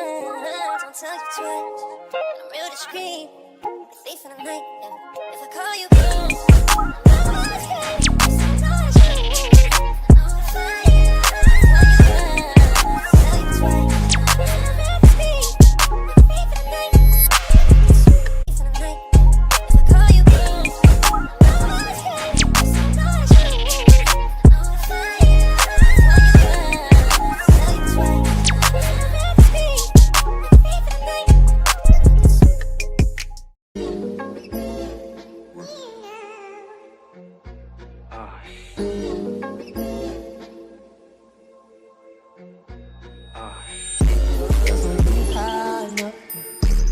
Don't tell you twice. I'm real discreet. A thief in the night. Yeah. If I call you,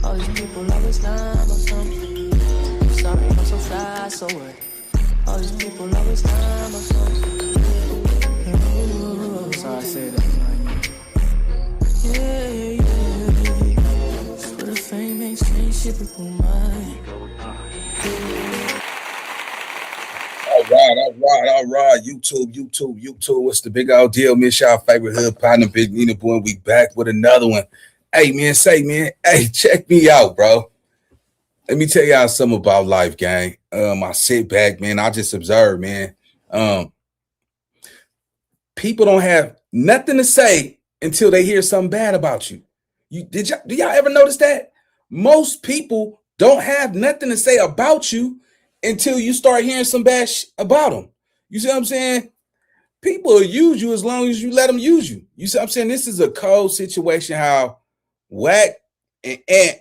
all these people always lying or something. Sorry, I'm so fly, so what? All these people always lying or something. So I say that. Yeah. For the fame ain't strange shit before mine. All right. YouTube. What's the big old deal? Miss y'all favorite hood partner, Big Nina Boy. We back with another one. Hey, man, hey, check me out, bro. Let me tell y'all something about life, gang. I sit back, man. I just observe, man. People don't have nothing to say until they hear something bad about you. Do y'all ever notice that? Most people don't have nothing to say about you until you start hearing some bad about them. You see what I'm saying? People will use you as long as you let them use you. You see what I'm saying? This is a cold situation how Wack and Ant,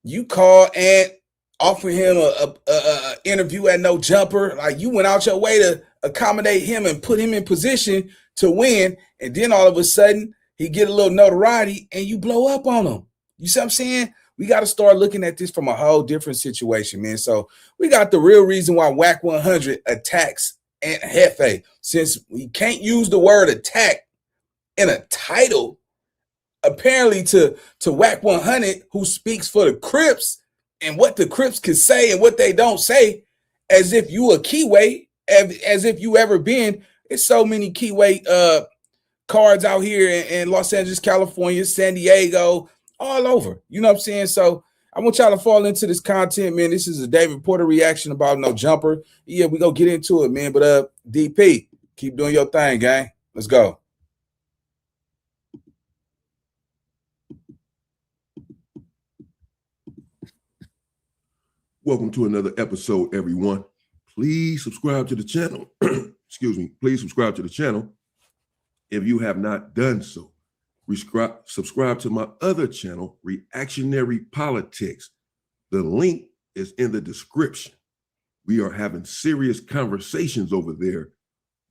you call Ant, offer him a interview at No Jumper. Like you went out your way to accommodate him and put him in position to win. And then all of a sudden he get a little notoriety and you blow up on him. You see what I'm saying? We got to start looking at this from a whole different situation, man. So we got the real reason why Wack 100 attacks Ant Hefe. Since we can't use the word attack in a title, apparently to Wack 100, who speaks for the Crips and what the Crips can say and what they don't say, as if you a keyway, as if you ever been. It's so many keyway cards out here in Los Angeles, California, San Diego, all over. You know what I'm saying? So I want y'all to fall into this content, man. This is a David Porter reaction about No Jumper. Yeah, we gonna get into it, man. But DP, keep doing your thing, gang. Let's go. Welcome to another episode, everyone. Please subscribe to the channel. Excuse me. Please subscribe to the channel if you have not done so. Subscribe to my other channel, Reactionary Politics. The link is in the description. We are having serious conversations over there.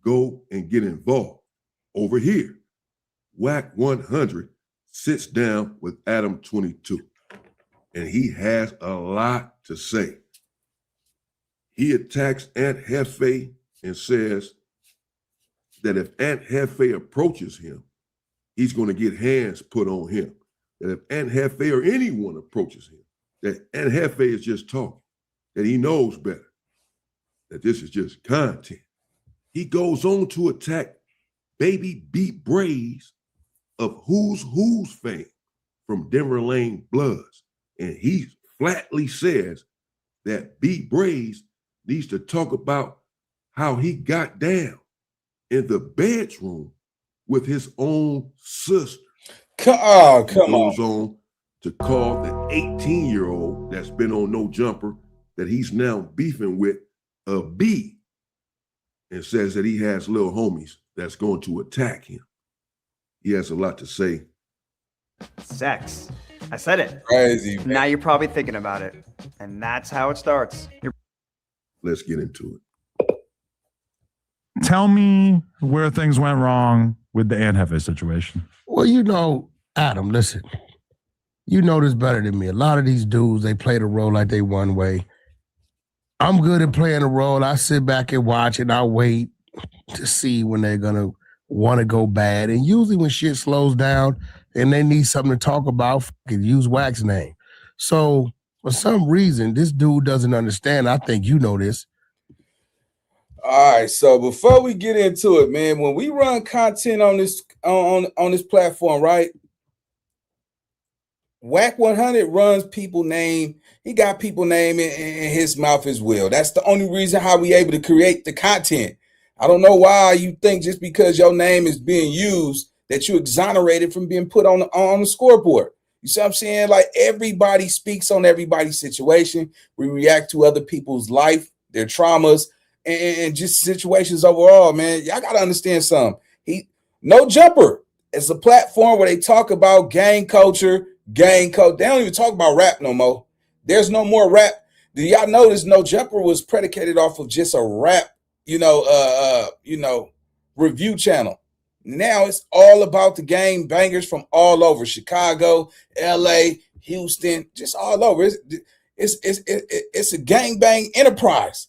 Go and get involved. Over here, Wack 100 sits down with Adam 22, and he has a lot to say. He attacks Ant Hefe and says that if Ant Hefe approaches him, he's going to get hands put on him. That if Ant Hefe or anyone approaches him, that Ant Hefe is just talking, that he knows better, that this is just content. He goes on to attack Baby Beat Braze of Who's fame from Denver Lane Bloods. And he flatly says that Beat Braze needs to talk about how he got down in the bedroom with his own sister. Come on. Goes on to call the 18-year-old that's been on No Jumper that he's now beefing with a B, and says that he has little homies that's going to attack him. He has a lot to say. Sex. I said it. Crazy, man. Now you're probably thinking about it. And that's how it starts. Let's get into it. Tell me where things went wrong with the Ant Hefe situation. Well, you know, Adam, listen, you know this better than me. A lot of these dudes, they play the role like they one way. I'm good at playing the role. I sit back and watch and I wait to see when they're going to want to go bad. And usually when shit slows down and they need something to talk about, use Wack's name. So for some reason, this dude doesn't understand. I think you know this. All right, so before we get into it, man, when we run content on this on this platform, right? Wack 100 runs people name. He got people name in his mouth as well. That's the only reason how we able to create the content. I don't know why you think just because your name is being used that you exonerated from being put on the scoreboard. You see what I'm saying? Like everybody speaks on everybody's situation. We react to other people's life, their traumas, and just situations overall, man. Y'all got to understand something. No Jumper is a platform where they talk about gang culture, gang code. They don't even talk about rap no more. There's no more rap. Do y'all notice No Jumper was predicated off of just a rap, review channel. Now it's all about the gang bangers from all over Chicago, LA, Houston, just all over. It's a gang bang enterprise.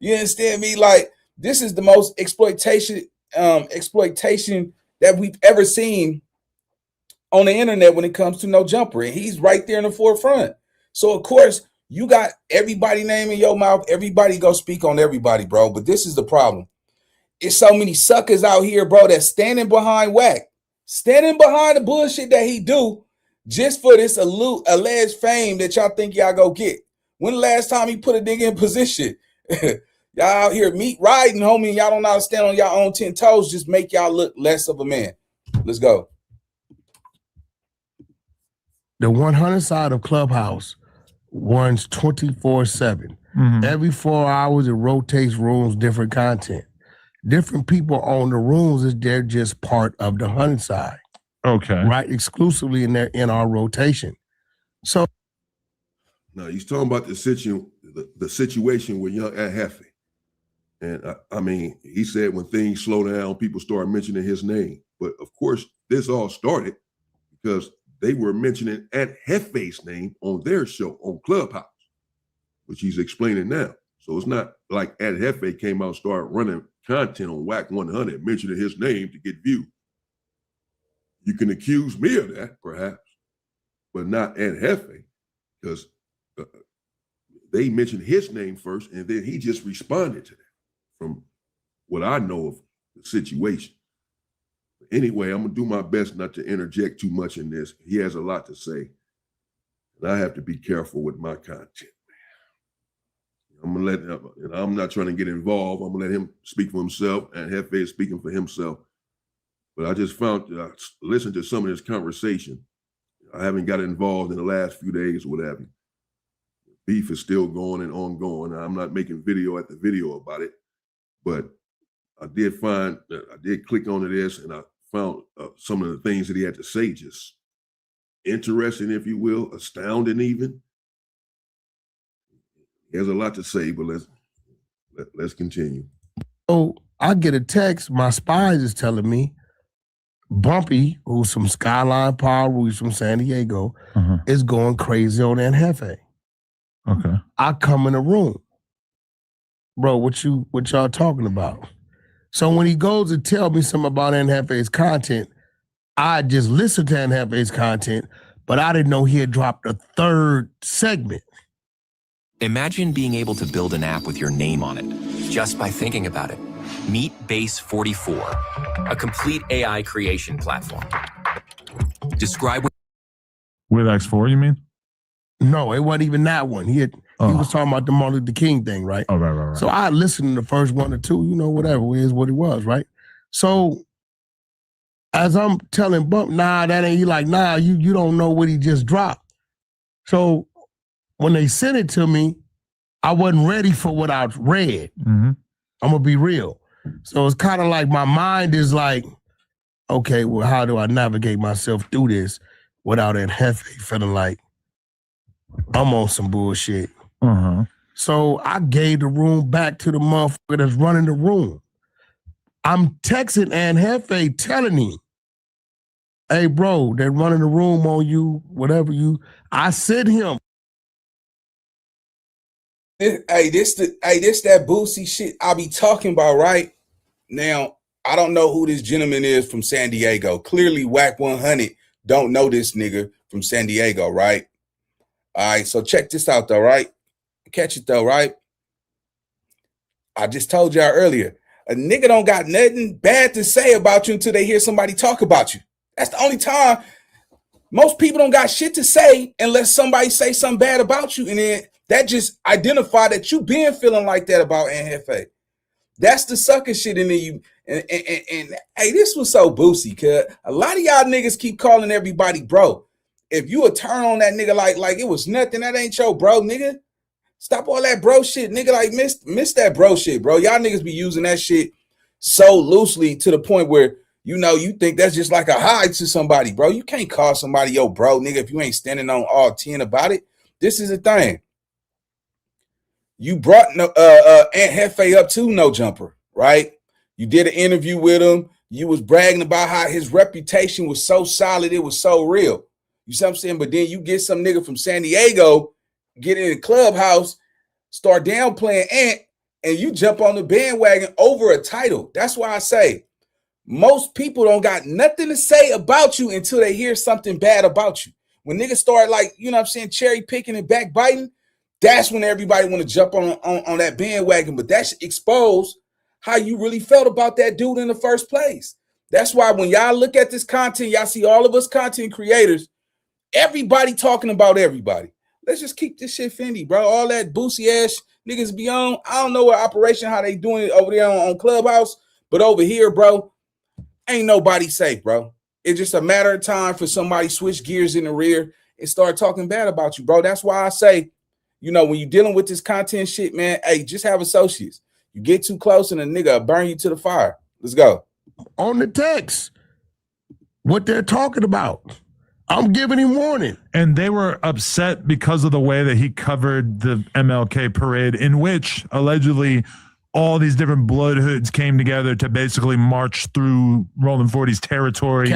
You understand me? Like this is the most exploitation that we've ever seen on the internet when it comes to No Jumper, and he's right there in the forefront. So of course you got everybody name in your mouth. Everybody go speak on everybody, bro. But this is the problem. It's so many suckers out here, bro, that's standing behind Wack, standing behind the bullshit that he do just for this alleged fame that y'all think y'all go get. When the last time he put a nigga in position? Y'all out here meat riding, homie, and y'all don't know how to stand on y'all own 10 toes, just make y'all look less of a man. Let's go. The 100 side of Clubhouse runs 24/7. Every 4 hours, it rotates rooms, different content. Different people own the rooms, they're just part of the 100 side. Okay. Right? Exclusively in our rotation. So now he's talking about the situation with young Ant Hefe. And I mean, he said when things slow down, people start mentioning his name. But of course, this all started because they were mentioning Ant Hefe's name on their show on Clubhouse, which he's explaining now. So it's not like Ant Hefe came out and started running content on Wack 100, mentioning his name to get views. You can accuse me of that, perhaps, but not Ant Hefe, because they mentioned his name first, and then he just responded to that from what I know of the situation. Anyway, I'm going to do my best not to interject too much in this. He has a lot to say, and I have to be careful with my content. I'm gonna let him, and I'm not trying to get involved. I'm gonna let him speak for himself, and Jefe is speaking for himself. But I just found that I listened to some of this conversation. I haven't got involved in the last few days or what have you. Beef is still going and ongoing. I'm not making video after video about it, but I did click onto this, and I found some of the things that he had to say just interesting, if you will, astounding even. He has a lot to say, but let's continue. So I get a text, my spies is telling me, Bumpy, who's from Skyline Power, who's from San Diego, is going crazy on Ant Hefe. Okay. I come in the room. Bro, what y'all talking about? So when he goes to tell me something about Ant Hefe's content, I just listened to Ant Hefe's content, but I didn't know he had dropped a third segment. Imagine being able to build an app with your name on it, just by thinking about it. Meet Base 44, a complete AI creation platform. Describe with X4, you mean? No, it wasn't even that one. He was talking about the Martin Luther King thing, right? Oh, right. So I listened to the first one or two, whatever it is, what it was, right? So as I'm telling Bump, nah, that ain't, he like, nah, you don't know what he just dropped. So when they sent it to me, I wasn't ready for what I read. I'm gonna be real. So it's kind of like my mind is like, okay, well, how do I navigate myself through this without Ant Hefe feeling like I'm on some bullshit? So I gave the room back to the motherfucker that's running the room. I'm texting Ant Hefe telling him, hey, bro, they're running the room on you, whatever you. I sent him. This that Boosie shit I be talking about right now. I don't know who this gentleman is from San Diego. Clearly, Wack 100 don't know this nigga from San Diego, right? All right, so check this out, though, right? Catch it, though, right? I just told y'all earlier, a nigga don't got nothing bad to say about you until they hear somebody talk about you. That's the only time Most people don't got shit to say unless somebody say something bad about you, and then that just identify that you been feeling like that about Ant Hefe. That's the sucker shit in you. And hey, this was so boozy, cuz a lot of y'all niggas keep calling everybody bro. If you would turn on that nigga like it was nothing, that ain't your bro, nigga. Stop all that bro shit, nigga. Like miss that bro shit, bro. Y'all niggas be using that shit so loosely to the point where you think that's just like a hi to somebody, bro. You can't call somebody yo bro, nigga, if you ain't standing on all 10 about it. This is the thing. You brought Ant Hefe up to No Jumper, right? You did an interview with him. You was bragging about how his reputation was so solid, it was so real. You see what I'm saying? But then you get some nigga from San Diego, get in the Clubhouse, start downplaying Ant, and you jump on the bandwagon over a title. That's why I say most people don't got nothing to say about you until they hear something bad about you. When niggas start cherry picking and backbiting, that's when everybody want to jump on that bandwagon. But that should expose how you really felt about that dude in the first place. That's why when y'all look at this content, y'all see all of us content creators, everybody talking about everybody. Let's just keep this shit Fendi, bro. All that boosie ass niggas be on. I don't know what operation, how they doing it over there on Clubhouse, but over here, bro, ain't nobody safe, bro. It's just a matter of time for somebody switch gears in the rear and start talking bad about you, bro. That's why I say, when you're dealing with this content shit, man, hey, just have associates. You get too close and a nigga will burn you to the fire. Let's go. On the text, what they're talking about. I'm giving him warning. And they were upset because of the way that he covered the MLK parade, in which allegedly all these different blood hoods came together to basically march through Rolling 40's territory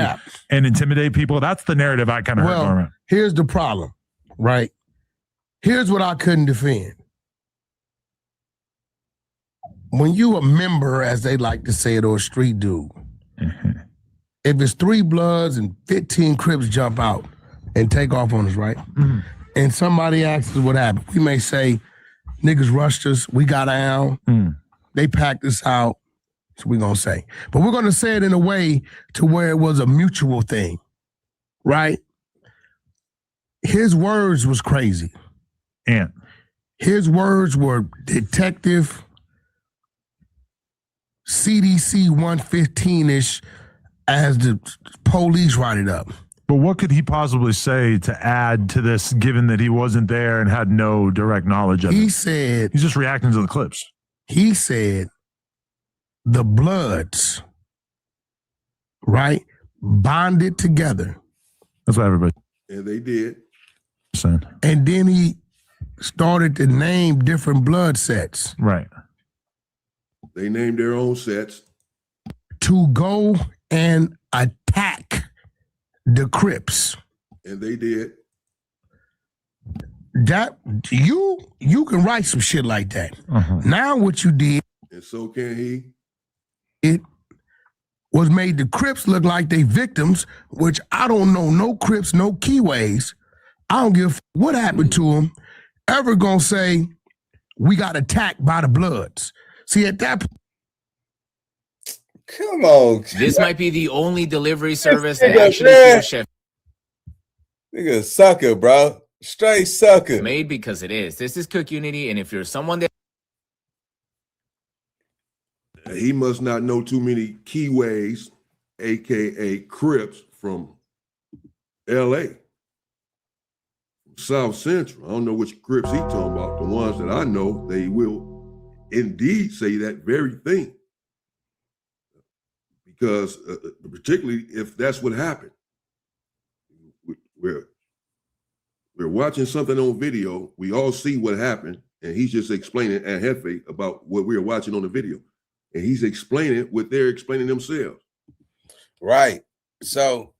and intimidate people. That's the narrative I kind of heard going around. Here's the problem, right? Here's what I couldn't defend. When you a member, as they like to say it, or a street dude, if it's 3 Bloods and 15 Crips jump out and take off on us, right? Mm-hmm. And somebody asks us what happened, we may say, niggas rushed us, we got down, they packed us out, so we're going to say. But we're going to say it in a way to where it was a mutual thing, right? His words was crazy. And his words were detective, CDC 115-ish, as the police write it up. But what could he possibly say to add to this, given that he wasn't there and had no direct knowledge of it? He said... He's just reacting to the clips. He said the Bloods, right, bonded together. That's what everybody... And they did. And then he started to name different blood sets. Right. They named their own sets. To go and attack the Crips. And they did. That you can write some shit like that. Now what you did, and so can he, it was made the Crips look like they victims, which I don't know no Crips, no Keyways. I don't give a what happened to them. Ever gonna say we got attacked by the Bloods? See, at that point, come on. This might be the only delivery service that actually feels Jefe. Nigga, sucker, bro. Straight sucker. Made because it is. This is Cook Unity, and if you're someone that he must not know too many Keyways, aka Crips, from LA, South Central. I don't know which Crips he talking about. The ones that I know, they will indeed say that very thing. Because particularly if that's what happened, we're watching something on video. We all see what happened, and he's just explaining Ant Hefe about what we're watching on the video, and he's explaining what they're explaining themselves. Right. So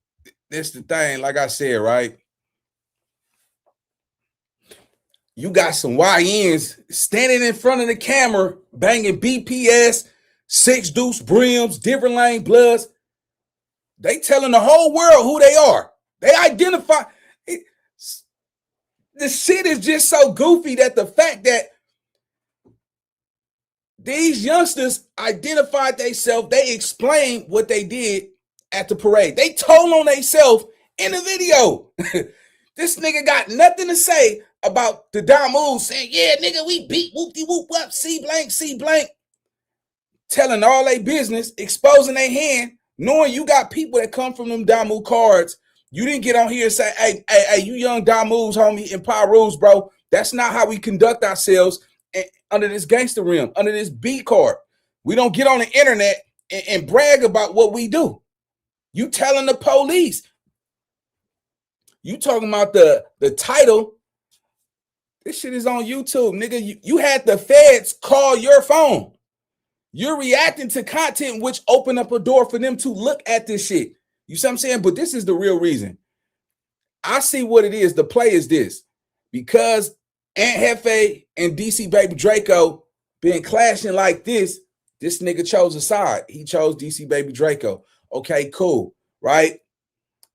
this the thing, like I said, right? You got some YNs standing in front of the camera, banging BPS, 6 Deuce Brims, different lane Bloods. They telling the whole world who they are. They identify. The shit is just so goofy that the fact that these youngsters identified themselves, they explained what they did at the parade. They told on themselves in the video. This nigga got nothing to say about the Damu saying, yeah, nigga, we beat whoop-de-whoop up, C blank. Telling all they business, exposing their hand, knowing you got people that come from them Damu cards. You didn't get on here and say, hey, you young Damus, homie, and Pyrus, bro. That's not how we conduct ourselves under this gangster realm, under this B card. We don't get on the internet and brag about what we do. You telling the police. You talking about the title. This shit is on YouTube, nigga. You had the feds call your phone. You're reacting to content which open up a door for them to look at this shit. You see what I'm saying? But this is the real reason. I see what it is. The play is this. Because Ant Hefe and DC Baby Draco been clashing like this nigga chose a side. He chose DC Baby Draco. Okay, cool, right?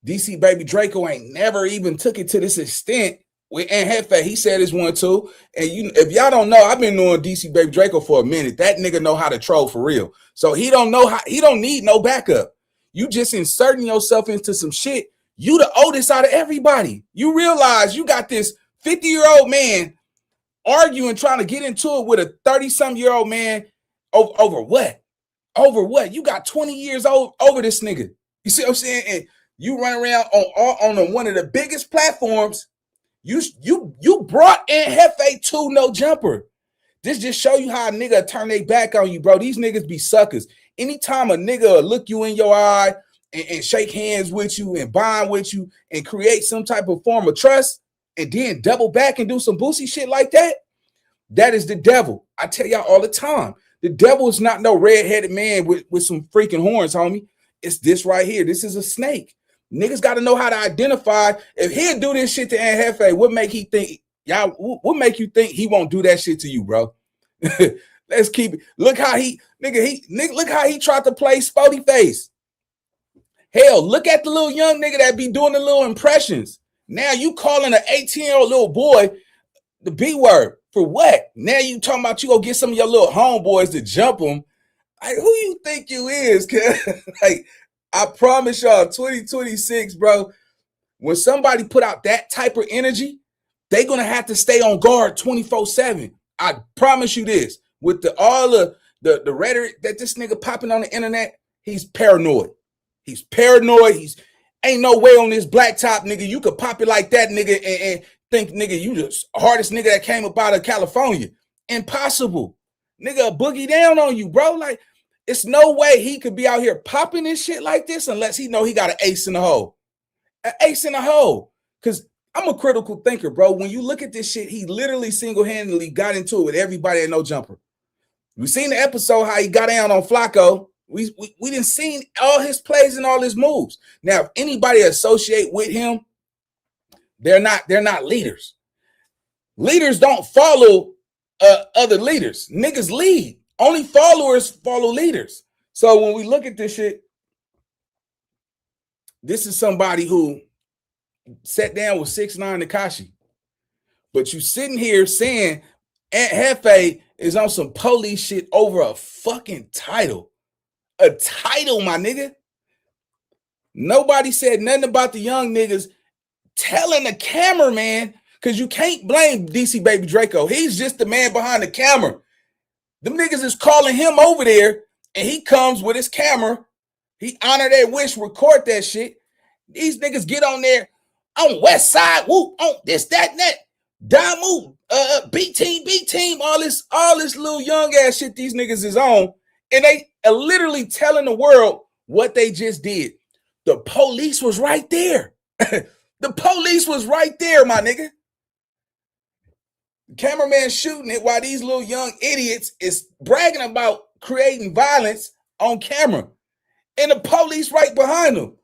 DC Baby Draco ain't never even took it to this extent with Ant Hefe. He said it's one too. And if y'all don't know, I've been knowing DC Baby Draco for a minute. That nigga know how to troll for real. So he don't need no backup. You just inserting yourself into some shit. You the oldest out of everybody. You realize you got this 50-year-old man arguing, trying to get into it with a 30-some-year-old man over what? Over what? You got 20 years old over this nigga. You see what I'm saying? And you run around on one of the biggest platforms. You brought in Jefe to no jumper. This just show you how a nigga turn their back on you, bro. These niggas be suckers. Anytime a nigga look you in your eye and shake hands with you and bond with you and create some type of form of trust and then double back and do some boosie shit like that, that is the devil. I tell y'all all the time. The devil is not no red-headed man with some freaking horns, homie. It's this right here. This is a snake. Niggas got to know how to identify. If he'll do this shit to Ant Hefe, what make he think, y'all, what make you think he won't do that shit to you, bro? Let's keep it. Look how look how he tried to play Spody Face. Hell, look at the little young nigga that be doing the little impressions. Now you calling an 18-year-old little boy the B word for what? Now you talking about you go get some of your little homeboys to jump him. Like, who you think you is? Like, I promise y'all, 2026, bro, when somebody put out that type of energy, they're going to have to stay on guard 24/7. I promise you this. With all the rhetoric that this nigga popping on the internet, he's paranoid. He's paranoid. Ain't no way on this blacktop, nigga, you could pop it like that, nigga, and think, nigga, you the hardest nigga that came up out of California. Impossible. Nigga, boogie down on you, bro. Like, it's no way he could be out here popping this shit like this unless he know he got an ace in the hole. An ace in the hole. Because I'm a critical thinker, bro. When you look at this shit, he literally single-handedly got into it with everybody at No Jumper. We seen the episode how he got down on Flacco. We didn't see all his plays and all his moves. Now, if anybody associate with him, they're not leaders. Leaders don't follow other leaders. Niggas lead. Only followers follow leaders. So when we look at this shit, this is somebody who sat down with 6ix9ine Tekashi. But you sitting here saying Ant Hefe is on some police shit over a fucking title. A title, my nigga. Nobody said nothing about the young niggas telling the cameraman, because you can't blame DC Baby Draco. He's just the man behind the camera. Them niggas is calling him over there, and he comes with his camera. He honor their wish, record that shit. These niggas get on there on West Side, whoop, on this, that, and that. Damu, B team, all this little young ass shit these niggas is on, and they are literally telling the world what they just did. The police was right there. The police was right there, my nigga. The cameraman shooting it while these little young idiots is bragging about creating violence on camera. And the police right behind them.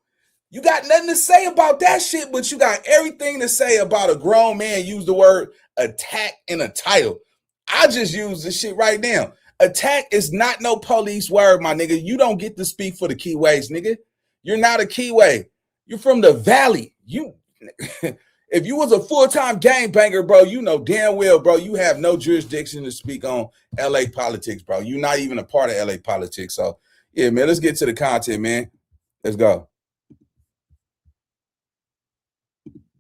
You got nothing to say about that shit, but you got everything to say about a grown man use the word attack in a title. I just use this shit right now. Attack is not no police word, my nigga. You don't get to speak for the Keyways, nigga. You're not a Keyway. You're from the Valley. If you was a full-time gangbanger, bro, you know damn well, bro, you have no jurisdiction to speak on LA politics, bro. You're not even a part of LA politics. So, yeah, man, let's get to the content, man. Let's go.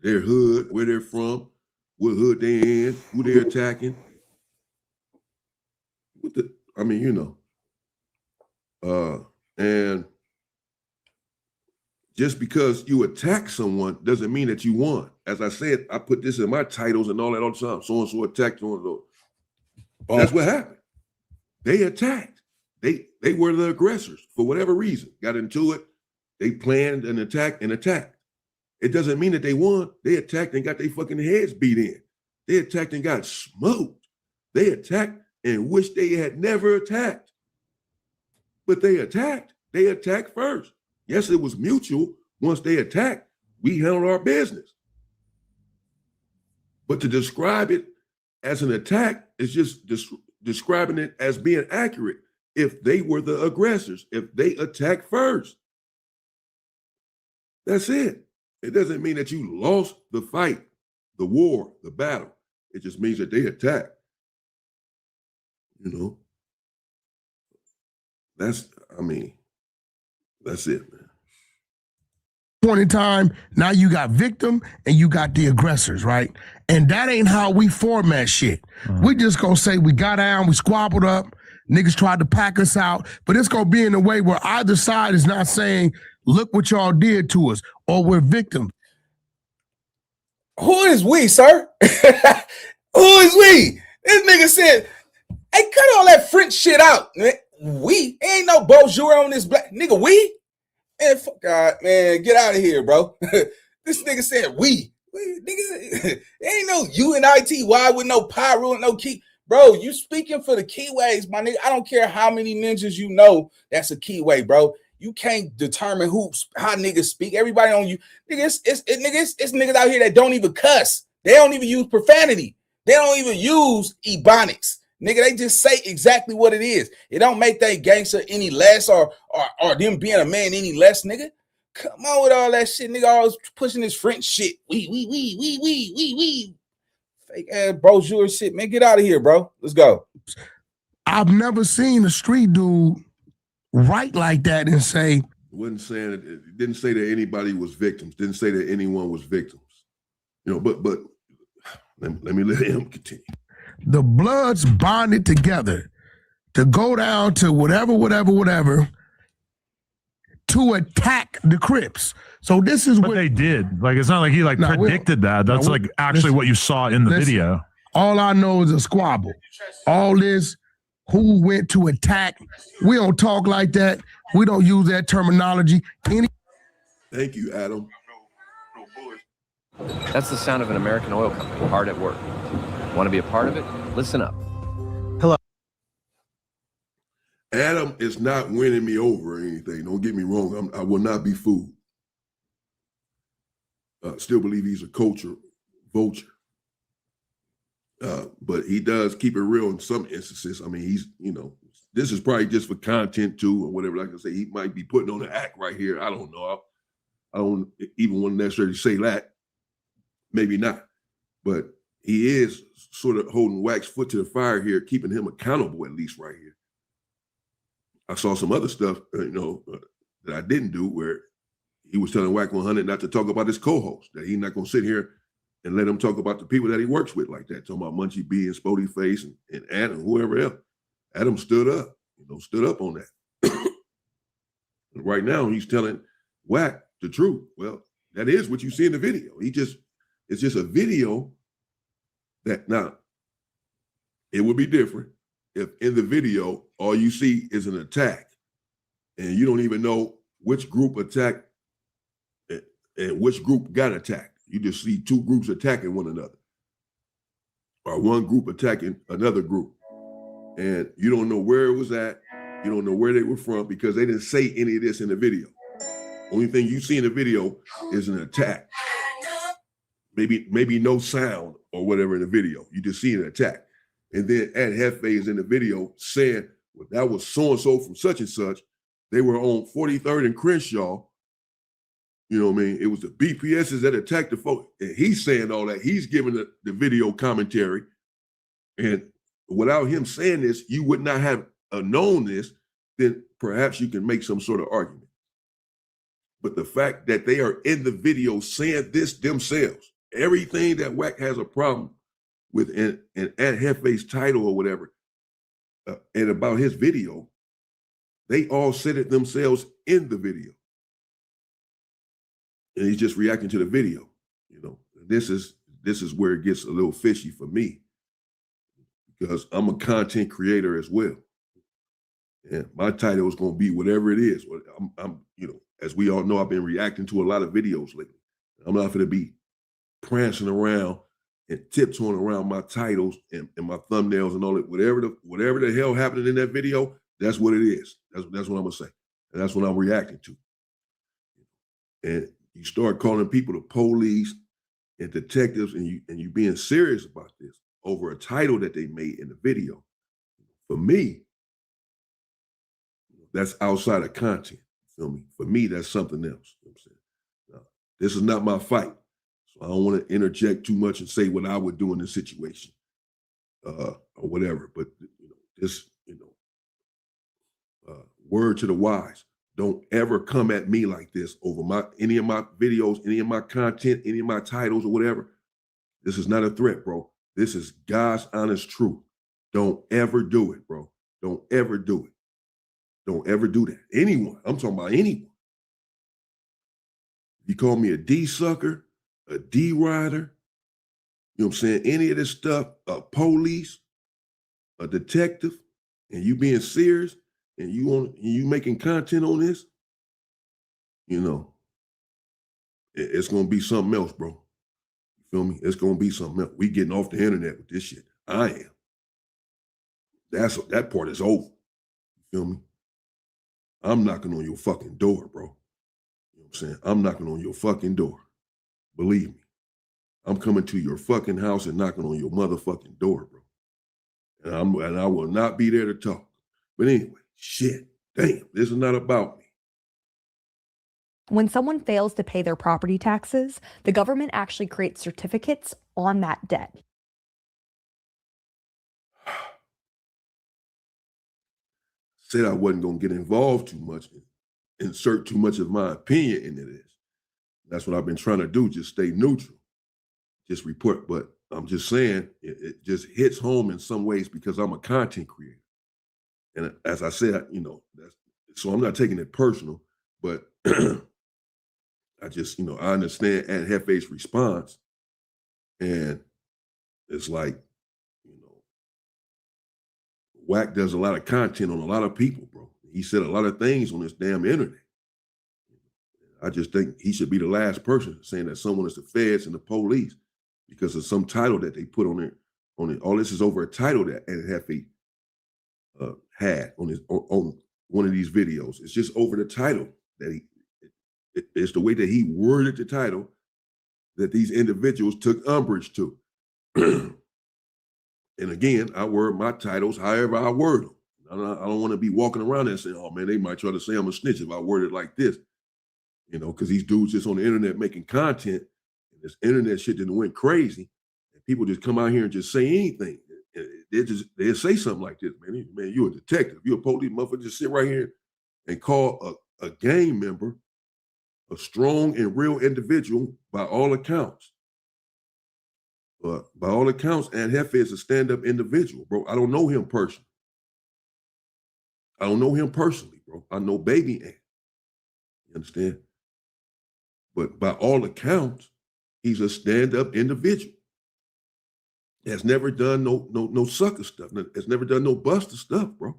their hood, where they're from, what hood they in, who they're attacking. I mean, you know. And just because you attack someone doesn't mean that you won. As I said, I put this in my titles and all that all the time. So-and-so attacked so-and-so. That's what happened. They attacked. They were the aggressors for whatever reason. Got into it. They planned an attack and attacked. It doesn't mean that they won. They attacked and got their fucking heads beat in. They attacked and got smoked. They attacked and wished they had never attacked. But they attacked. They attacked first. Yes, it was mutual. Once they attacked, we handled our business. But to describe it as an attack is just describing it as being accurate. If they were the aggressors, if they attacked first, that's it. It doesn't mean that you lost the fight, the war, the battle. It just means that they attacked. You know, that's it, man. Point in time, now you got victim and you got the aggressors, right? And that ain't how we format shit. We just gonna say we got down, we squabbled up, niggas tried to pack us out, but it's gonna be in a way where either side is not saying, look what y'all did to us, or we're victims. Who is we, sir? Who is we? This nigga said, hey, cut all that French shit out. We ain't no bonjour on this black nigga. We? Man, fuck God, man, get out of here, bro. This nigga said we. Nigga, ain't no UNITY with no pyro and no key. Bro, you speaking for the keyways, my nigga. I don't care how many ninjas you know that's a keyway, bro. You can't determine how niggas speak. Everybody on you. Niggas, it's niggas out here that don't even cuss. They don't even use profanity. They don't even use ebonics. Nigga, they just say exactly what it is. It don't make that gangster any less or them being a man any less, nigga. Come on with all that shit, nigga. Always pushing this French shit. We. Fake ass bonjour shit, man. Get out of here, bro. Let's go. I've never seen a street dude write like that and say. Wasn't saying it didn't say that anybody was victims. Didn't say that anyone was victims. You know, but let me let him continue. The Bloods bonded together to go down to whatever to attack the Crips. So this is what they did. Like, it's not like he predicted that. That's actually what you saw in the video. All I know is a squabble. All this, who went to attack. We don't talk like that. We don't use that terminology. Thank you, Adam. That's the sound of an American oil company hard at work. Want to be a part of it? Listen up. Hello. Adam is not winning me over or anything. Don't get me wrong. I will not be fooled. Still believe he's a culture vulture. But he does keep it real in some instances. I mean, he's, this is probably just for content too, or whatever. Like I say, he might be putting on an act right here. I don't know. I don't even want to necessarily say that. Maybe not. But he is sort of holding Wack's foot to the fire here, keeping him accountable, at least right here. I saw some other stuff, that I didn't do, where he was telling Wack 100 not to talk about his co-host, that he's not going to sit here and let him talk about the people that he works with like that, talking about Munchie B and Spody Face and Adam, whoever else. Adam stood up on that. And right now, he's telling Wack the truth. Well, that is what you see in the video. It's just a video that, now, it would be different if in the video, all you see is an attack and you don't even know which group attacked and which group got attacked. You just see two groups attacking one another, or one group attacking another group. And you don't know where it was at. You don't know where they were from because they didn't say any of this in the video. Only thing you see in the video is an attack. Maybe no sound or whatever in the video. You just see an attack. And then Ant Hefe is in the video saying, well, that was so-and-so from such and such. They were on 43rd and Crenshaw. You know what I mean? It was the BPSs that attacked the folks. And he's saying all that. He's giving the video commentary. And without him saying this, you would not have known this. Then perhaps you can make some sort of argument. But the fact that they are in the video saying this themselves, everything that Wack has a problem with in Ant Hefe's title or whatever, and about his video, they all said it themselves in the video. And he's just reacting to the video. You know, this is where it gets a little fishy for me, because I'm a content creator as well. And my title is going to be whatever it is. I'm, you know, as we all know, I've been reacting to a lot of videos lately. I'm not going to be prancing around and tiptoeing around my titles and my thumbnails and all that. Whatever the hell happened in that video, that's what it is. That's what I'm going to say. And that's what I'm reacting to. And you start calling people the police and detectives, and you being serious about this over a title that they made in the video. For me, that's outside of content. You feel me? For me, that's something else. You know what I'm saying? Now, this is not my fight, so I don't want to interject too much and say what I would do in this situation, or whatever. But you know, this, you know, word to the wise: don't ever come at me like this over any of my videos, any of my content, any of my titles or whatever. This is not a threat, bro. This is God's honest truth. Don't ever do it, bro. Don't ever do it. Don't ever do that. Anyone. I'm talking about anyone. You call me a D sucker, a D rider, you know what I'm saying? Any of this stuff, a police, a detective, and you being serious, and you making content on this, you know, it's gonna be something else, bro. You feel me? It's gonna be something else. We getting off the internet with this shit. I am. That part is over. You feel me? I'm knocking on your fucking door, bro. You know what I'm saying? I'm knocking on your fucking door. Believe me. I'm coming to your fucking house and knocking on your motherfucking door, bro. And I will not be there to talk. But anyway, shit, damn, this is not about me. When someone fails to pay their property taxes, the government actually creates certificates on that debt. Said I wasn't going to get involved too much, insert too much of my opinion into this. That's what I've been trying to do, just stay neutral, just report. But I'm just saying, it just hits home in some ways because I'm a content creator. And as I said, you know, so I'm not taking it personal, but I just, you know, I understand Ant Hefe's response. And it's like, Wack does a lot of content on a lot of people, bro. He said a lot of things on this damn internet. I just think he should be the last person saying that someone is the feds and the police because of some title that they put on it. All this is over a title that Ant Hefe had on one of these videos. It's just over the title that it's the way that he worded the title that these individuals took umbrage to. And again, I word my titles however I word them. I don't want to be walking around there saying, oh man, they might try to say I'm a snitch if I word it like this. You know, because these dudes just on the internet making content, and this internet shit didn't went crazy, and people just come out here and just say anything. They'll say something like this, man. Man, you're a detective, you're a police motherfucker, just sit right here and call a gang member a strong and real individual by all accounts. By all accounts, Ant Hefe is a stand-up individual, bro. I don't know him personally. Bro. I know baby Ant. You understand? But by all accounts, he's a stand-up individual. Has never done no sucker stuff. Has never done no buster stuff, bro.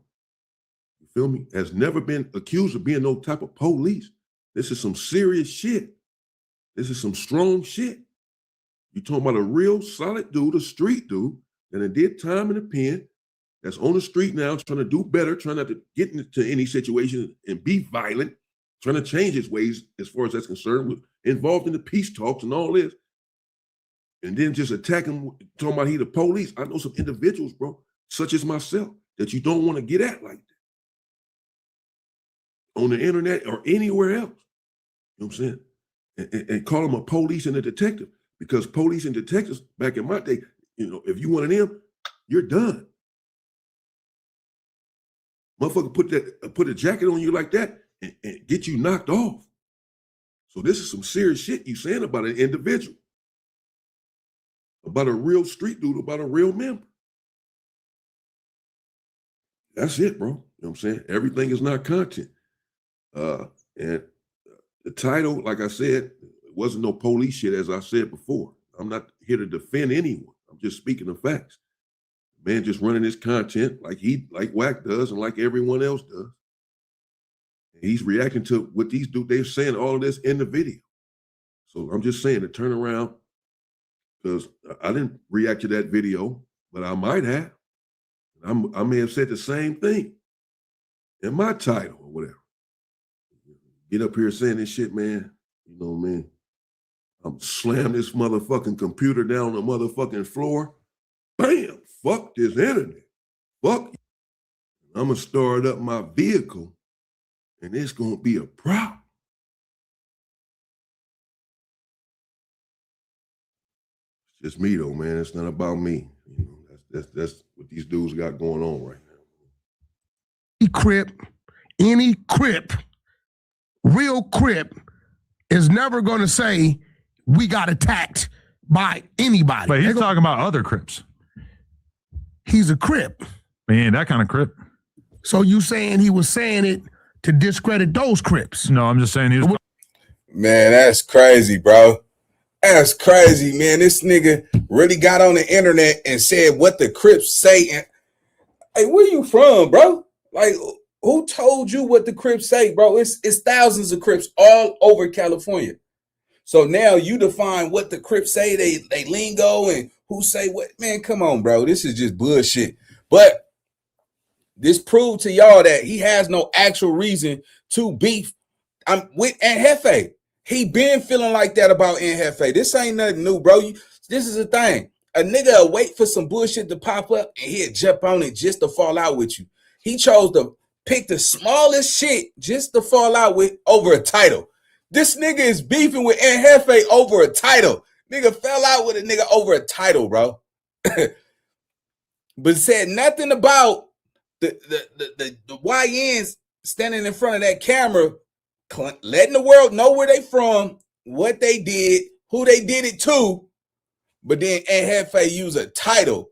You feel me? Has never been accused of being no type of police. This is some serious shit. This is some strong shit. You talking about a real solid dude, a street dude, that did time in the pen, that's on the street now, trying to do better, trying not to get into any situation and be violent, trying to change his ways as far as that's concerned, involved in the peace talks and all this. And then just attack him, talking about he the police. I know some individuals, bro, such as myself, that you don't want to get at like that. On the internet or anywhere else. You know what I'm saying? And call him a police and a detective. Because police and detectives back in my day, you know, if you one of them, you're done. Motherfucker put a jacket on you like that and get you knocked off. So this is some serious shit you saying about an individual, about a real street dude, about a real member. That's it, bro. You know what I'm saying? Everything is not content. And the title, like I said, it wasn't no police shit, as I said before. I'm not here to defend anyone. I'm just speaking the facts. Man just running his content like Wack does and like everyone else does. And he's reacting to what these dudes, they're saying all of this in the video. So I'm just saying to turn around, because I didn't react to that video, but I might have. I may have said the same thing in my title or whatever. Get up here saying this shit, man. You know, man, I'm slam this motherfucking computer down on the motherfucking floor. Bam, fuck this internet. Fuck. I'm gonna start up my vehicle and it's gonna be a problem. It's just me though, man. It's not about me. You know, that's what these dudes got going on right now. Any Crip, real Crip, is never going to say we got attacked by anybody. But he's talking about other Crips. He's a Crip. Man, that kind of Crip. So you saying he was saying it to discredit those Crips? No, I'm just saying he was. Man, that's crazy, bro. That's crazy, man. This nigga really got on the internet and said what the Crips say. And, hey, where you from, bro? Like, who told you what the Crips say, bro? It's thousands of Crips all over California. So now you define what the Crips say, they lingo, and who say what. Man, come on, bro. This is just bullshit. But this proved to y'all that he has no actual reason to beef with Ant Hefe. He been feeling like that about Ant Hefe. This ain't nothing new, bro. This is the thing. A nigga will wait for some bullshit to pop up and he'll jump on it just to fall out with you. He chose to pick the smallest shit just to fall out with over a title. This nigga is beefing with Ant Hefe over a title. Nigga fell out with a nigga over a title, bro. But said nothing about the YNs standing in front of that camera, letting the world know where they from, what they did, who they did it to. But then Ant Hefe use a title.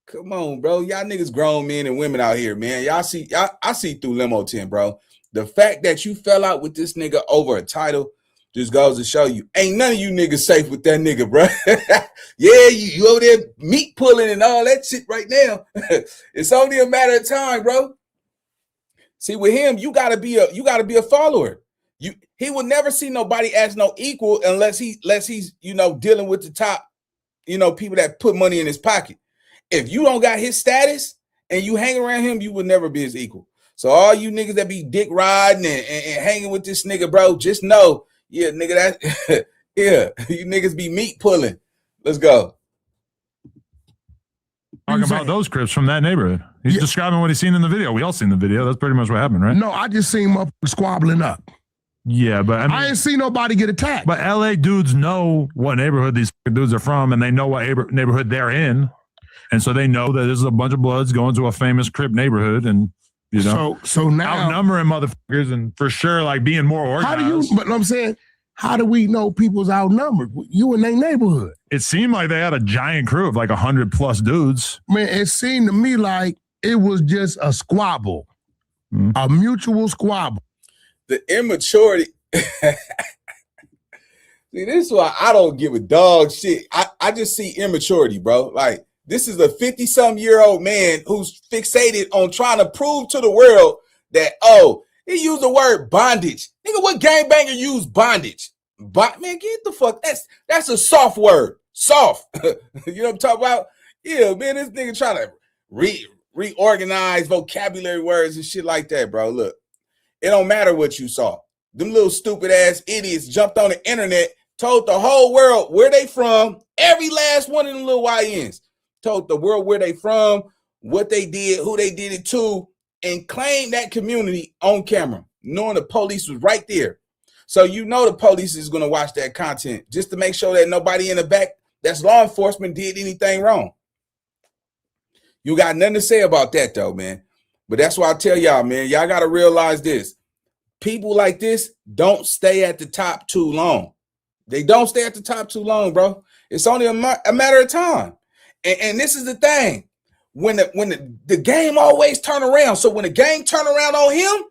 Come on, bro. Y'all niggas grown men and women out here, man. I see through limo 10, bro. The fact that you fell out with this nigga over a title just goes to show you ain't none of you niggas safe with that nigga, bro. Yeah, you over there meat pulling and all that shit right now. It's only a matter of time, bro. See, with him, you gotta be a follower. He will never see nobody as no equal unless he's dealing with the top, people that put money in his pocket. If you don't got his status and you hang around him, you will never be his equal. So all you niggas that be dick riding and hanging with this nigga, bro, just know, yeah, nigga, that yeah, you niggas be meat pulling. Let's go. Talking about those Crips from that neighborhood. He's describing what he's seen in the video. We all seen the video. That's pretty much what happened, right? No, I just seen him up squabbling up. Yeah, but I ain't seen nobody get attacked. But LA dudes know what neighborhood these dudes are from, and they know what neighborhood they're in. And so they know that there's a bunch of Bloods going to a famous Crip neighborhood, and so now outnumbering motherfuckers, and for sure, like being more organized. But I'm saying, how do we know people's outnumbered? You in their neighborhood. It seemed like they had a giant crew of like 100+ dudes. Man, it seemed to me like it was just a squabble, a mutual squabble. The immaturity. See, this is why I don't give a dog shit. I just see immaturity, bro. Like, this is a 50-some-year-old man who's fixated on trying to prove to the world that, he used the word bondage. Nigga, what gangbanger use bondage? Man, get the fuck. That's a soft word. Soft. You know what I'm talking about? Yeah, man, this nigga trying to reorganize vocabulary words and shit like that, bro. Look, it don't matter what you saw. Them little stupid ass idiots jumped on the internet, told the whole world where they from. Every last one of them little YNs told the world where they from, what they did, who they did it to, and claimed that community on camera, knowing the police was right there. So the police is going to watch that content just to make sure that nobody in the back that's law enforcement did anything wrong. You got nothing to say about that, though, man. But that's why I tell y'all, man, y'all got to realize this. people like this don't stay at the top too long. They don't stay at the top too long, bro. It's only a matter of time. And this is the thing. When the game always turn around. So when the game turn around on him,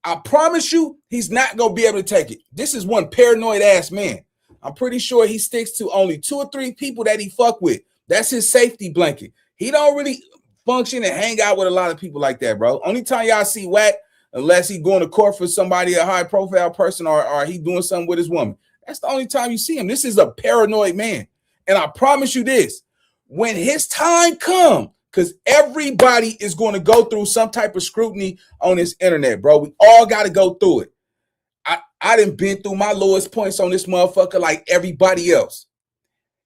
I promise you, he's not going to be able to take it. This is one paranoid ass man. I'm pretty sure he sticks to only 2 or 3 people that he fuck with. That's his safety blanket. He don't really function and hang out with a lot of people like that, bro. Only time y'all see Wack, unless he going to court for somebody, a high profile person, or he doing something with his woman. That's the only time you see him. This is a paranoid man. And I promise you this, when his time comes, because everybody is going to go through some type of scrutiny on this internet, bro. We all got to go through it. I done been through my lowest points on this motherfucker like everybody else.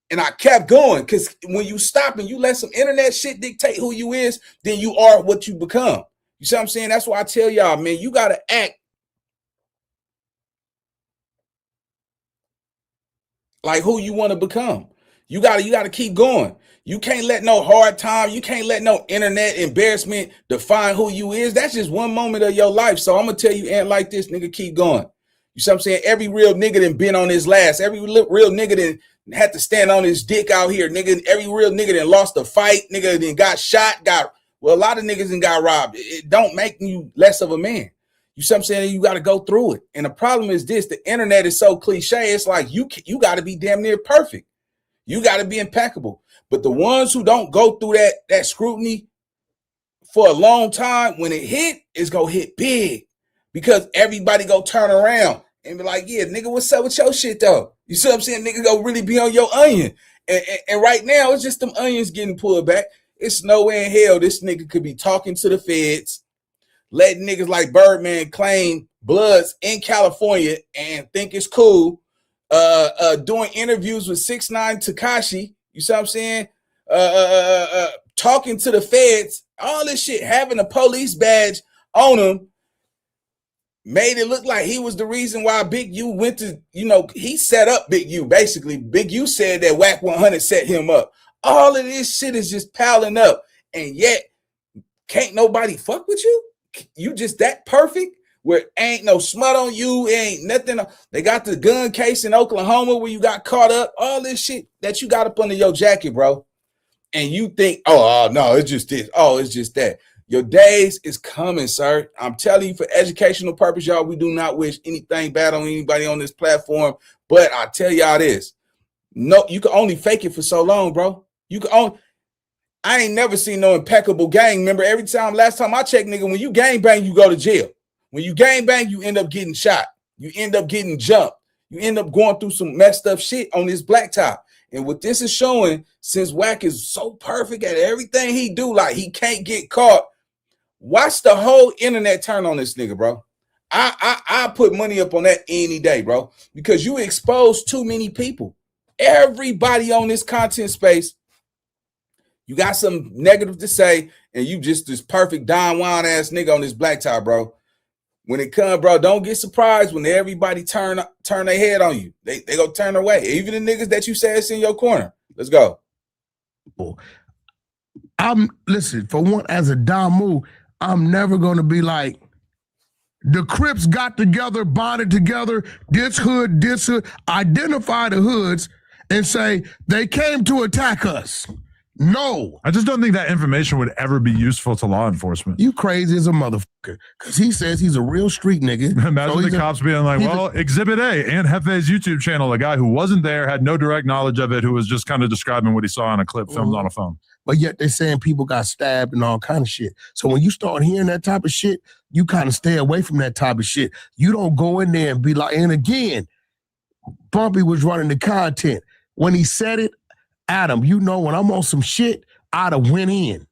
And I kept going, because when you stop and you let some internet shit dictate who you is, then you are what you become. You see what I'm saying? That's why I tell y'all, man, you got to act like who you want to become. You gotta keep going. You can't let no hard time, you can't let no internet embarrassment define who you is. That's just one moment of your life. So I'm gonna tell you, Ant, like this, nigga, keep going. You see what I'm saying? Every real nigga done been on his last. Every real nigga done had to stand on his dick out here, nigga. Every real nigga done lost a fight, nigga, then got shot, well, a lot of niggas done got robbed. It don't make you less of a man. You see what I'm saying? You got to go through it. And the problem is this, the internet is so cliche. It's like you got to be damn near perfect. You got to be impeccable. But the ones who don't go through that scrutiny for a long time, when it hit, it's going to hit big, because everybody go turn around and be like, yeah, nigga, what's up with your shit though? You see what I'm saying? Nigga go really be on your onion. And right now, it's just them onions getting pulled back. It's no way in hell this nigga could be talking to the feds, letting niggas like Birdman claim bloods in California and think it's cool, doing interviews with 6ix9ine Tekashi, you see what I'm saying? Talking to the feds, all this shit, having a police badge on him, made it look like he was the reason why Big U went to, he set up Big U, basically. Big U said that Wack 100 set him up. All of this shit is just piling up, and yet can't nobody fuck with you? You just that perfect where ain't no smut on you, ain't nothing. They got the gun case in Oklahoma where you got caught up, all this shit that you got up under your jacket, bro. And you think, oh no, it's just this. Oh, it's just that. Your days is coming, sir. I'm telling you, for educational purpose, y'all, we do not wish anything bad on anybody on this platform. But I tell y'all this, no, you can only fake it for so long, bro. I ain't never seen no impeccable gang. Remember, last time I checked, nigga, when you gang bang, you go to jail. When you gang bang, you end up getting shot. You end up getting jumped. You end up going through some messed up shit on this blacktop. And what this is showing, since Wack is so perfect at everything he do, like he can't get caught, watch the whole internet turn on this nigga, bro. I put money up on that any day, bro, because you expose too many people. Everybody on this content space, you got some negative to say, and you just this perfect Don Juan ass nigga on this blacktop, bro. When it comes, bro, don't get surprised when everybody turn their head on you. They go turn away. Even the niggas that you say is in your corner. Let's go. Listen, for one, as a Damu, I'm never going to be like, the Crips got together, bonded together, this hood, identify the hoods and say, they came to attack us. No. I just don't think that information would ever be useful to law enforcement. You crazy as a motherfucker. Because he says he's a real street nigga. Imagine the cops being like, well, Exhibit A, Ant Hefe's YouTube channel, a guy who wasn't there, had no direct knowledge of it, who was just kind of describing what he saw on a clip filmed on a phone. But yet they're saying people got stabbed and all kind of shit. So when you start hearing that type of shit, you kind of stay away from that type of shit. You don't go in there and be like, and again, Bumpy was running the content. When he said it, Adam, you know, when I'm on some shit, I'd have went in.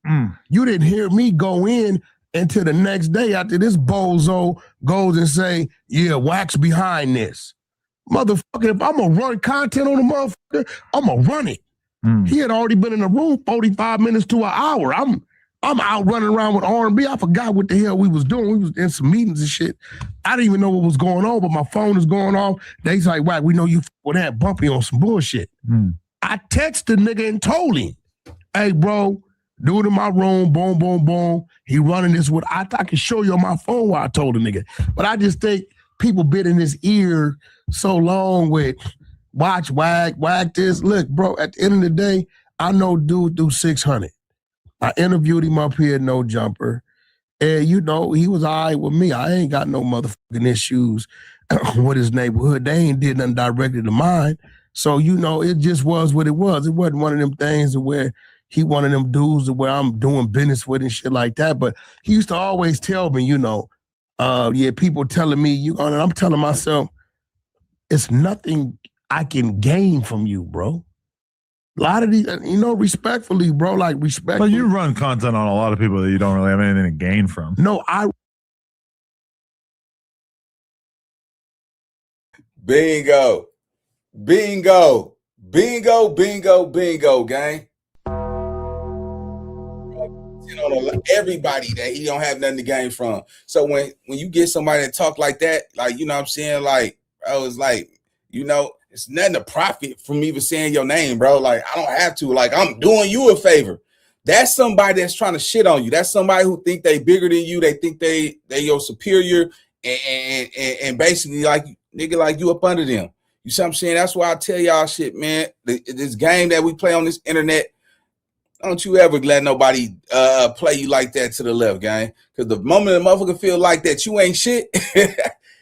You didn't hear me go in until the next day after this bozo goes and say, yeah, Wack's behind this. Motherfucker, if I'm going to run content on the motherfucker, I'm going to run it. He had already been in the room 45 minutes to an hour. I'm out running around with R&B. I forgot what the hell we was doing. We was in some meetings and shit. I didn't even know what was going on, but my phone is going off. They's like, Wack, we know you with that Bumpy on some bullshit. I texted the nigga and told him, hey, bro, Dude in my room, boom, boom, boom. He running this with, I can show you on my phone what I told the nigga. But I just think people bit in his ear so long with watch, whack this. Look, bro, at the end of the day, I know dude do 600. I interviewed him up here, no jumper. And, you know, he was all right with me. I ain't got no motherfucking issues with his neighborhood. They ain't did nothing directly to mine. So, you know, it just was what it was. It wasn't one of them things where he one of them dudes where I'm doing business with and shit like that. But he used to always tell me, you know, people telling me, and I'm telling myself, it's nothing I can gain from you, bro. A lot of these, you know, respectfully, bro, like respectfully. But you run content on a lot of people that you don't really have anything to gain from. No, Bingo. Bingo. Bingo, bingo, bingo, gang. Everybody that he don't have nothing to gain from. So when you get somebody that talk like that, like, you know what I'm saying? Like, I was like, you know, it's nothing to profit from even saying your name, bro. Like, I don't have to. Like, I'm doing you a favor. That's somebody that's trying to shit on you. That's somebody who think they bigger than you. They think they your superior and basically like nigga like you up under them. You see what I'm saying? That's why I tell y'all shit, man. This game that we play on this internet, don't you ever let nobody play you like that to the left, gang. Because the moment a motherfucker feel like that, you ain't shit,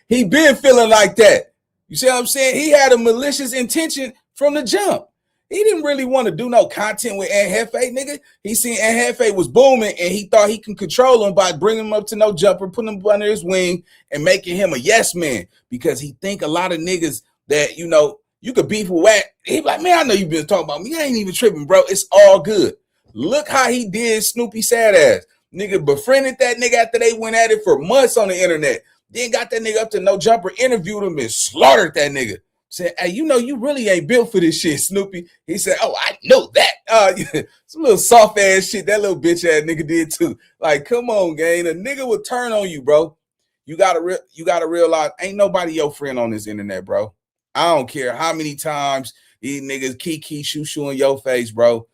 he been feeling like that. You see what I'm saying? He had a malicious intention from the jump. He didn't really want to do no content with Ant Hefe, nigga. He seen Ant Hefe was booming and he thought he can control him by bringing him up to no jumper, putting him under his wing and making him a yes man. Because he think a lot of niggas that, you know, you could beef with Wack. He like, man, I know you've been talking about me. I ain't even tripping, bro. It's all good. Look how he did Snoopy sad ass. Nigga befriended that nigga after they went at it for months on the internet. Then got that nigga up to no jumper, interviewed him and slaughtered that nigga. Said, hey, you know, you really ain't built for this shit, Snoopy. He said, oh, I know that. Some little soft ass shit that little bitch ass nigga did too. Like, come on, gang. A nigga will turn on you, bro. You gotta realize ain't nobody your friend on this internet, bro. I don't care how many times these niggas kiki shoo in your face, bro.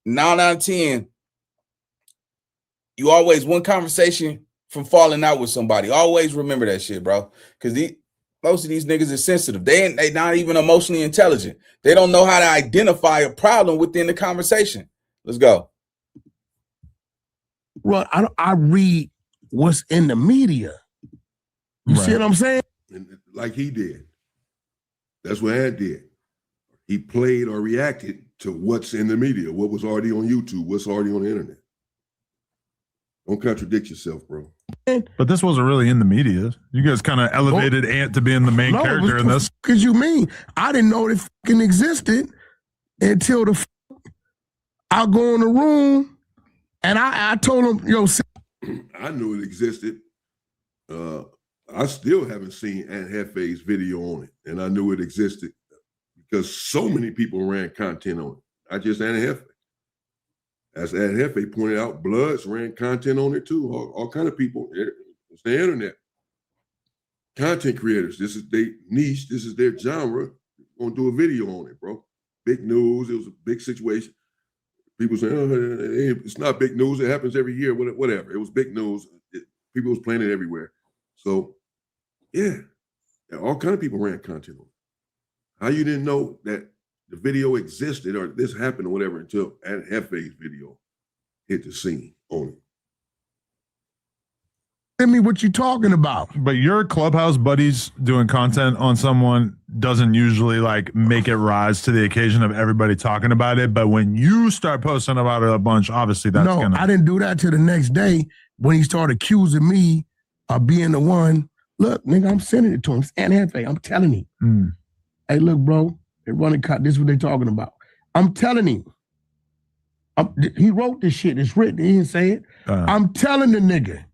9 out of 10, you always one conversation from falling out with somebody. Always remember that shit, bro. Because most of these niggas are sensitive. They not even emotionally intelligent. They don't know how to identify a problem within the conversation. Let's go. Well, I read what's in the media. You see what I'm saying? Like he did. That's what Ant did. He played or reacted to what's in the media, what was already on YouTube, what's already on the internet. Don't contradict yourself, bro. But this wasn't really in the media. You guys kind of elevated Ant to being the main character in this. Because you mean I didn't know it fucking existed until I go in the room and I told him, yo, I knew it existed. I still haven't seen Ant Hefe's video on it, and I knew it existed because so many people ran content on it. Not just Ant Hefe. As Ant Hefe pointed out, Bloods ran content on it too. All kind of people. It's the internet. Content creators. This is their niche. This is their genre. We're gonna do a video on it, bro. Big news. It was a big situation. People say, oh, it's not big news. It happens every year. Whatever. It was big news. People was playing it everywhere. So, yeah, all kind of people ran content on it. How you didn't know that the video existed or this happened or whatever until Ant Hefe's video hit the scene on it. Tell me what you talking about. But your Clubhouse buddies doing content on someone doesn't usually like make it rise to the occasion of everybody talking about it. But when you start posting about it a bunch, obviously that's gonna. I didn't do that till the next day when he started accusing me of being the one. Look, nigga, I'm sending it to him. It's Ant Hefe. I'm telling him. Hey, look, bro. They running cut. This is what they talking about. I'm telling him. He wrote this shit. It's written. He didn't say it. I'm telling the nigga,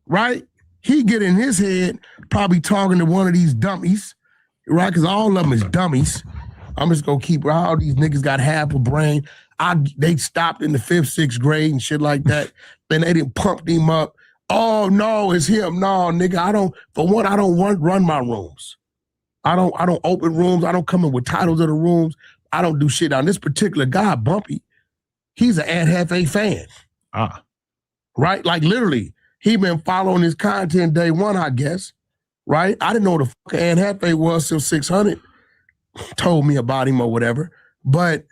right? He get in his head, probably talking to one of these dummies, right? Because all of them is dummies. I'm just gonna keep all these niggas got half a brain. They stopped in the 5th, 6th grade and shit like that. Then they didn't pump him up. Oh no, it's him. No, nigga, I don't run my rooms. I don't open rooms. I don't come in with titles of the rooms. I don't do shit. On this particular guy, Bumpy, he's an Ant Hefe fan. Ah. Right? Like literally, he been following his content day one, I guess. Right? I didn't know the fuck Ant Hefe was till 600 told me about him or whatever. But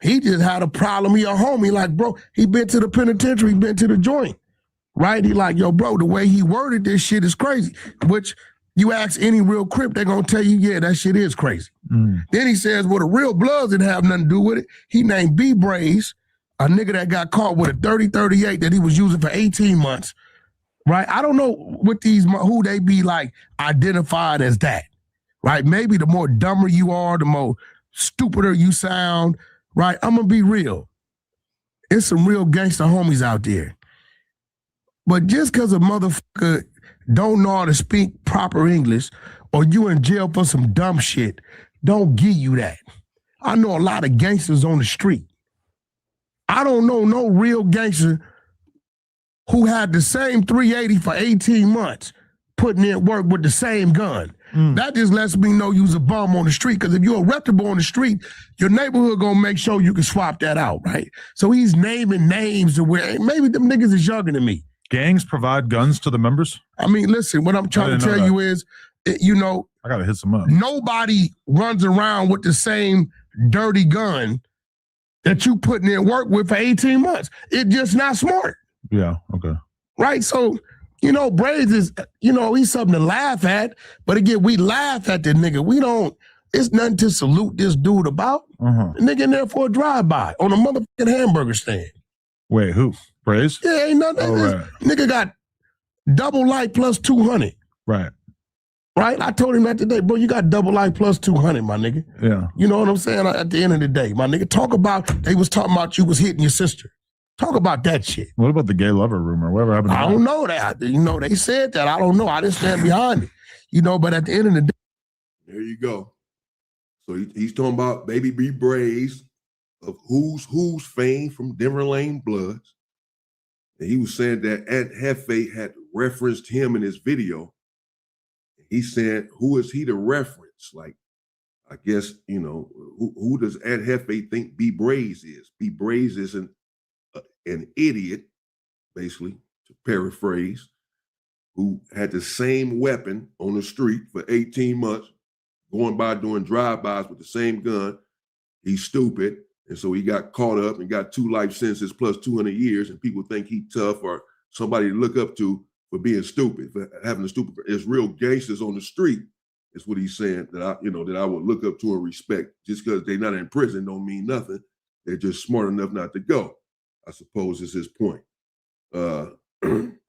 he just had a problem. He a homie. Like, bro, he been to the penitentiary, he been to the joint. Right? He like, yo, bro, the way he worded this shit is crazy. Which you ask any real Crip, they're gonna tell you, yeah, that shit is crazy. Then he says, well, the real Bloods didn't have nothing to do with it. He named B Braze, a nigga that got caught with a 30-38 that he was using for 18 months. Right? I don't know what these, who they be like identified as that. Right? Maybe the more dumber you are, the more stupider you sound. Right? I'm gonna be real. It's some real gangster homies out there. But just because a motherfucker don't know how to speak proper English or you in jail for some dumb shit, don't give you that. I know a lot of gangsters on the street. I don't know no real gangster who had the same 380 for 18 months putting in work with the same gun. That just lets me know you's a bum on the street, because if you're a reputable on the street, your neighborhood gonna make sure you can swap that out, right? So he's naming names to where, hey, maybe them niggas is younger than me. Gangs provide guns to the members? I mean, listen, what I'm trying to tell you is, you know, I gotta hit some up. Nobody runs around with the same dirty gun that you putting in work with for 18 months. It's just not smart. Yeah, okay. Right? So, you know, Braze is, you know, he's something to laugh at, but again, we laugh at the nigga. We don't, it's nothing to salute this dude about. The nigga in there for a drive-by on a motherfucking hamburger stand. Wait, who? Braze? Yeah, ain't nothing. Oh, right. Nigga got double life plus 200. Right. Right? I told him that today, bro, you got double life plus 200, my nigga. Yeah. You know what I'm saying? At the end of the day, my nigga, talk about, they was talking about you was hitting your sister. Talk about that shit. What about the gay lover rumor? Whatever happened to I don't know that. You know, they said that. I don't know. I didn't stand behind it. You know, but at the end of the day. There you go. So he's talking about Baby B Braze of Who's fame from Denver Lane Bloods. And he was saying that Ant Hefe had referenced him in his video. He said, who is he to reference? Like, I guess, you know, who does Ant Hefe think B Braze is? B Braze is an idiot, basically, to paraphrase, who had the same weapon on the street for 18 months, going by doing drive-bys with the same gun. He's stupid. And so he got caught up and got 2 life sentences plus 200 years. And people think he tough or somebody to look up to for being stupid, for having a stupid. There's real gangsters on the street, is what he's saying, that I would look up to and respect. Just because they're not in prison don't mean nothing. They're just smart enough not to go, I suppose is his point.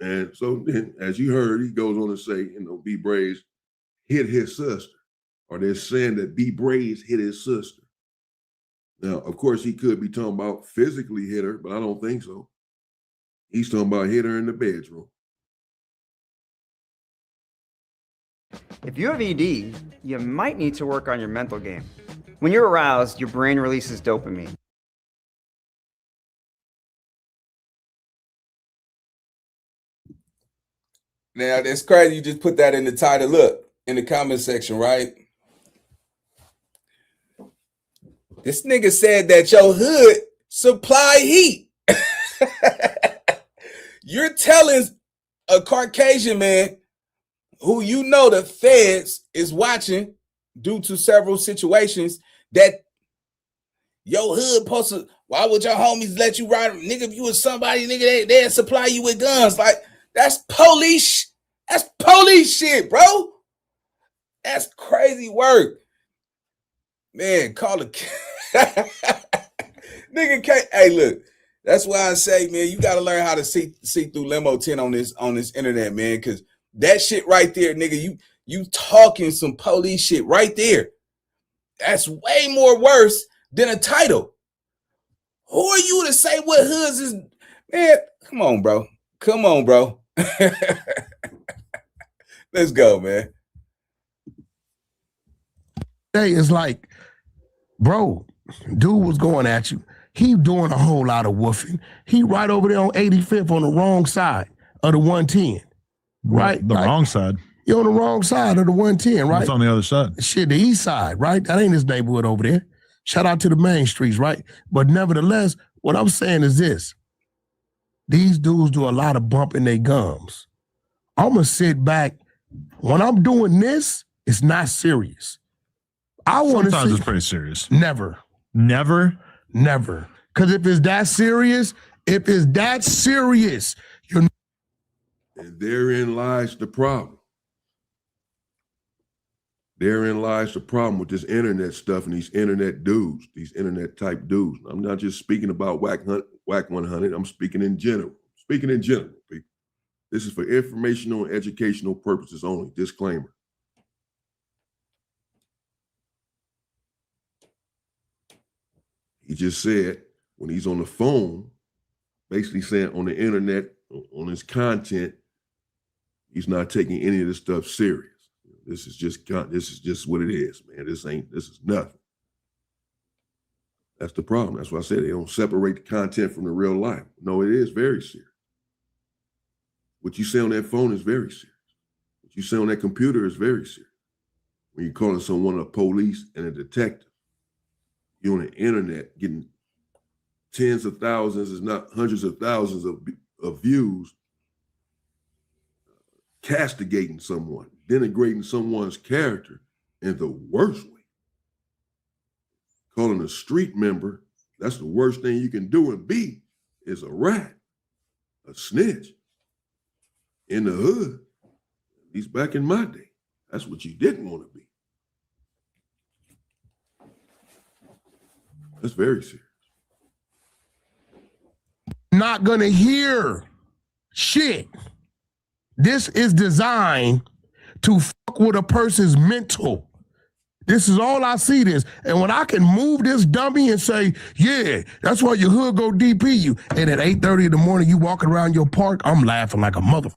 And so then, as you heard, he goes on to say, you know, B Braze hit his sister, or they're saying that B Braze hit his sister. Now, of course, he could be talking about physically hit her, but I don't think so. He's talking about hit her in the bedroom. If you have ED, you might need to work on your mental game. When you're aroused, your brain releases dopamine. Now, that's crazy. You just put that in the title. Look, in the comment section, right? This nigga said that your hood supply heat. You're telling a Caucasian man who you know the feds is watching due to several situations that your hood supposed to, why would your homies let you ride? Nigga, if you was somebody, nigga, they'd supply you with guns. Like, that's police. That's police shit, bro. That's crazy work. Man, call it. Nigga can't. Hey, look. That's why I say, man, you gotta learn how to see through limo 10 on this internet, man. Because that shit right there, nigga, you talking some police shit right there. That's way more worse than a title. Who are you to say what hoods is? Man, come on, bro. Come on, bro. Let's go, man. Hey, it's like, bro, dude was going at you. He doing a whole lot of woofing. He right over there on 85th on the wrong side of the 110. Right? The wrong side. You're on the wrong side of the 110, right? It's on the other side. Shit, the east side, right? That ain't his neighborhood over there. Shout out to the main streets, right? But nevertheless, What I'm saying is this. These dudes do a lot of bumping their gums. I'm going to sit back. When I'm doing this, it's not serious. I want to Sometimes it's pretty serious. Never. Never? Never. Because if it's that serious, you're not. And therein lies the problem. Therein lies the problem with this internet stuff and these internet dudes, these internet type dudes. I'm not just speaking about Wack 100. I'm speaking in general. Speaking in general, people. This is for informational and educational purposes only. Disclaimer. He just said when he's on the phone, basically saying on the internet, on his content, he's not taking any of this stuff serious. This is just what it is, man. This is nothing. That's the problem. That's why I said they don't separate the content from the real life. No, it is very serious. What you say on that phone is very serious. What you say on that computer is very serious. When you're calling someone a police and a detective, you're on the internet getting tens of thousands, if not hundreds of thousands of views, castigating someone, denigrating someone's character in the worst way. Calling a street member, that's the worst thing you can do, and be is a rat, a snitch. In the hood, at least back in my day, that's what you didn't want to be. That's very serious. Not gonna hear shit. This is designed to fuck with a person's mental. This is all I see this. And when I can move this dummy and say, yeah, that's why your hood go DP you. And at 8:30 in the morning, you walking around your park, I'm laughing like a motherfucker.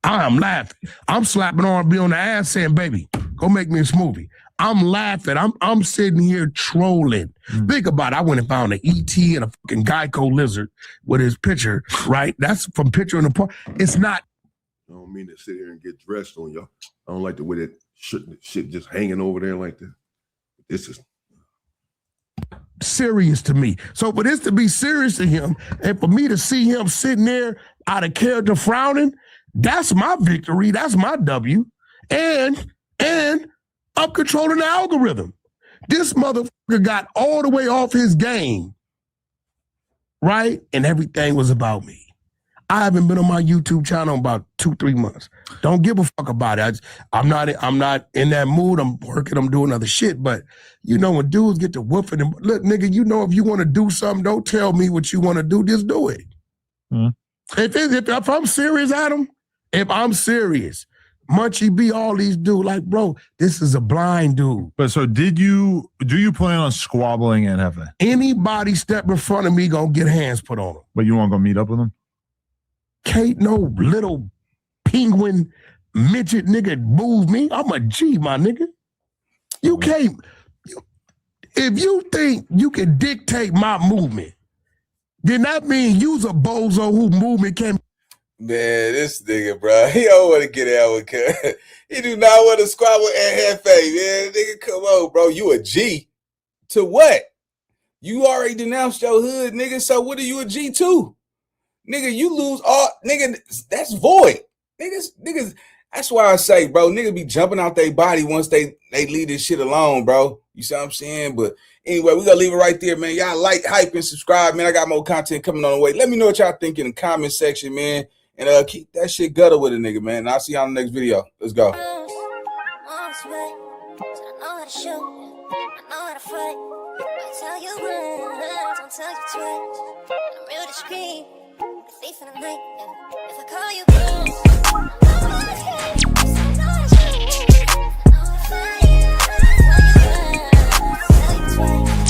I'm laughing. I'm slapping R&B on the ass saying, baby, go make me a smoothie. I'm laughing. I'm sitting here trolling. Think about it. I went and found an ET and a fucking Geico lizard with his picture, right? That's from Picture in the Park. It's not. I don't mean to sit here and get dressed on y'all. I don't like the way that shit just hanging over there like that. This is serious to me. So for this to be serious to him, and for me to see him sitting there out of character frowning, that's my victory. That's my W. And I'm controlling the algorithm. This motherfucker got all the way off his game, right? And everything was about me. I haven't been on my YouTube channel in about 2-3 months. Don't give a fuck about it. I'm not in that mood. I'm working. I'm doing other shit. But you know, when dudes get to whooping them, look, nigga, you know, if you want to do something, don't tell me what you want to do. Just do it. If I'm serious, Adam, if I'm serious, Munchie B, all these dudes, like, bro, this is a blind dude. But so do you plan on squabbling at Hefe? Anybody step in front of me gonna get hands put on them. But you want to go meet up with him? Can't no little penguin midget nigga move me. I'm a G, my nigga. You can't. If you think you can dictate my movement, then that means you's a bozo who movement can. Man, this nigga, bro, he don't want to get out with cuz. He do not want to squabble at Hefe, man. Nigga, come on, bro. You a G to what? You already denounced your hood, nigga, so what are you a G to? Nigga, you lose all, nigga, that's void. Niggas, that's why I say, bro, niggas be jumping out their body once they leave this shit alone, bro. You see what I'm saying? But anyway, we gonna leave it right there, man. Y'all like, hype, and subscribe, man. I got more content coming on the way. Let me know what y'all think in the comment section, man. And keep that shit gutter with a nigga, man. And I'll see y'all in the next video. Let's go. Thief in the night, yeah. If I call you